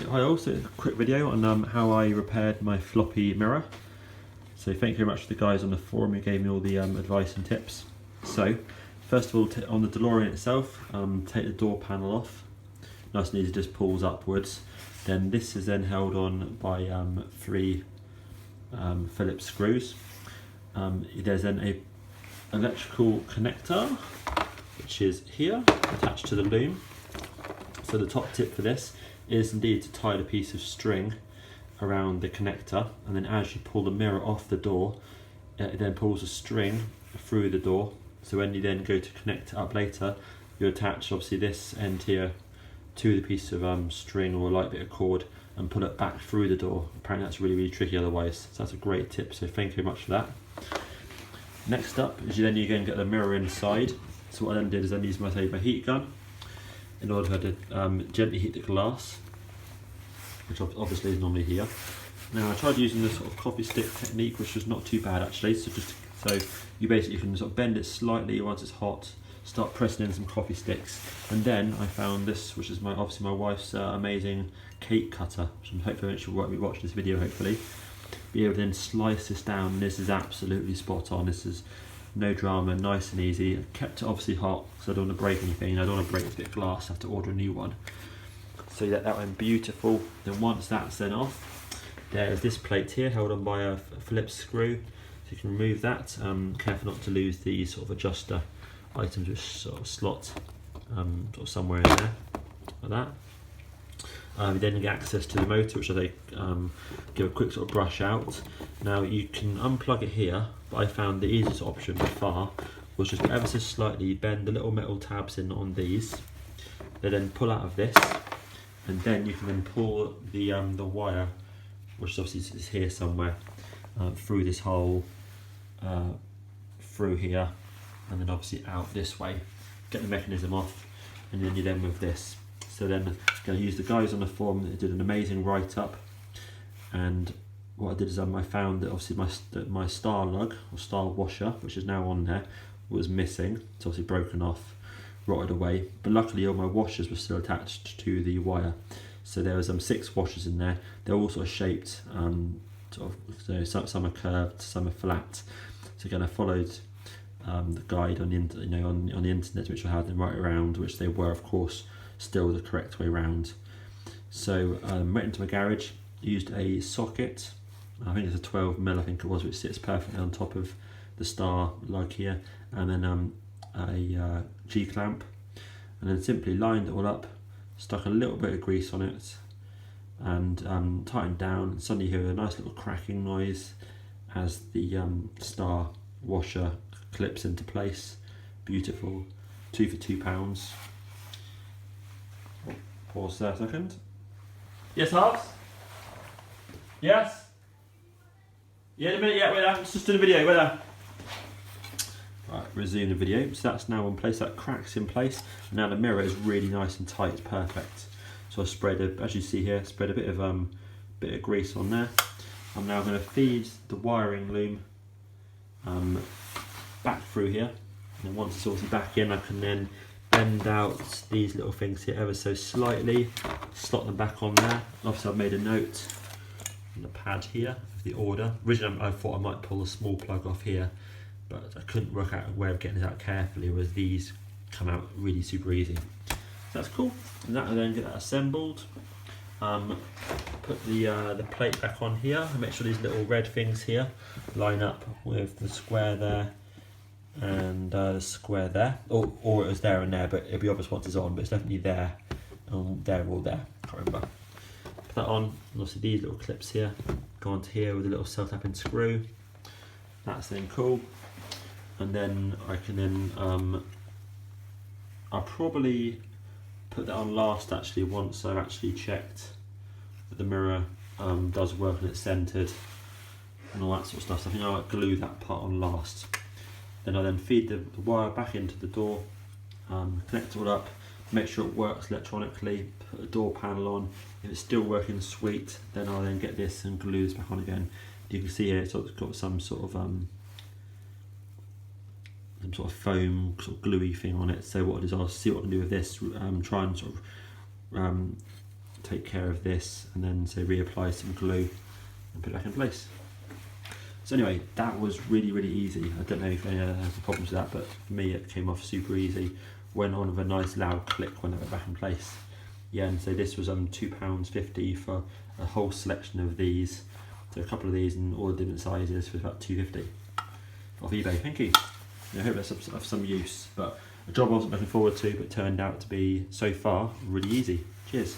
Hi all, so a quick video on how I repaired my floppy mirror. So thank you very much to the guys on the forum who gave me all the advice and tips. So first of all, on the DeLorean itself, take the door panel off. Nice and easy, just pulls upwards. Then this is then held on by 3 Phillips screws. There's then a electrical connector which is here attached to the loom. So the top tip for this is indeed to tie a piece of string around the connector, and then as you pull the mirror off the door, it then pulls a string through the door. So when you then go to connect it up later, you attach obviously this end here to the piece of string or a light bit of cord and pull it back through the door. Apparently that's really tricky otherwise, so that's a great tip, so thank you very much for that. Next up is you go and get the mirror inside. So what I then did is I used my heat gun in order to gently heat the glass, which obviously is normally here. Now I tried using the sort of coffee stick technique, which was not too bad actually. So you basically can sort of bend it slightly once it's hot, start pressing in some coffee sticks, and then I found this, which is obviously my wife's amazing cake cutter, which I'm hopefully she'll watch this video hopefully. Be able to then slice this down. This is absolutely spot on. This is no drama, nice and easy. I've kept it obviously hot because I don't want to break anything. I don't want to break this bit of glass, I have to order a new one. So that went beautiful. Then once that's then off, there's this plate here held on by a Phillips screw. So you can remove that. Careful not to lose the sort of adjuster items which sort of slot sort of somewhere in there, like that. You then get access to the motor, which I give a quick sort of brush out. Now you can unplug it here, but I found the easiest option by far was just ever so slightly bend the little metal tabs in on these. They then pull out of this, and then you can then pull the wire, which obviously is here somewhere, through this hole, through here, and then obviously out this way. Get the mechanism off, and then you then with this. So then I'm going to use the guys on the forum that did an amazing write-up, and what I did is I found that obviously my star lug or star washer, which is now on there, was missing. It's obviously broken off, rotted away, but luckily all my washers were still attached to the wire. So there was 6 washers in there. They're all sort of shaped, so some are curved, some are flat. So again, I followed the guide on the internet, which I had them right around, which they were of course still the correct way round. So went into my garage, used a socket, I think it's a 12mm I think it was, which sits perfectly on top of the star lug here, and then a G-clamp, and then simply lined it all up, stuck a little bit of grease on it, and tightened down. Suddenly you hear a nice little cracking noise as the star washer clips into place. Beautiful. 2 for £2. Pause there a second. Yes, Harves? Yes? Yeah, in a minute, yeah, wait there. It's just in a video, wait there. Right, resume the video. So that's now in place, that crack's in place. And now the mirror is really nice and tight, it's perfect. So I spread, as you see here, spread a bit of grease on there. I'm now going to feed the wiring loom back through here. And then once it's obviously back in, I can then bend out these little things here ever so slightly, slot them back on there. Obviously I've made a note on the pad here of the order. Originally I thought I might pull a small plug off here, but I couldn't work out a way of getting it out carefully, whereas these come out really super easy. So that's cool. And that will then get that assembled. Put the plate back on here and make sure these little red things here line up with the square there and the square there, or it was there and there, but it'll be obvious once it's on, but it's definitely there and there or there, can't remember. Put that on, and obviously these little clips here go onto here with a little self-tapping screw. That's then cool. And then I can then I'll probably put that on last actually, once I've actually checked that the mirror does work and it's centered and all that sort of stuff. So I think I might glue that part on last. Then I then feed the wire back into the door, connect it all up, make sure it works electronically, put the door panel on. If it's still working sweet, then I'll then get this and glue this back on again. You can see here it's got some sort of foam, sort of gluey thing on it. So what it is, I'll see what I can do with this, try and sort of take care of this and then so reapply some glue and put it back in place. So anyway, that was really easy. I don't know if anyone has problems with that, but for me it came off super easy. Went on with a nice loud click when it went back in place. Yeah, and so this was £2.50 for a whole selection of these. So a couple of these in all the different sizes for about £2.50 off eBay. Thank you. I hope that's of some use, but a job I wasn't looking forward to, but turned out to be so far really easy. Cheers.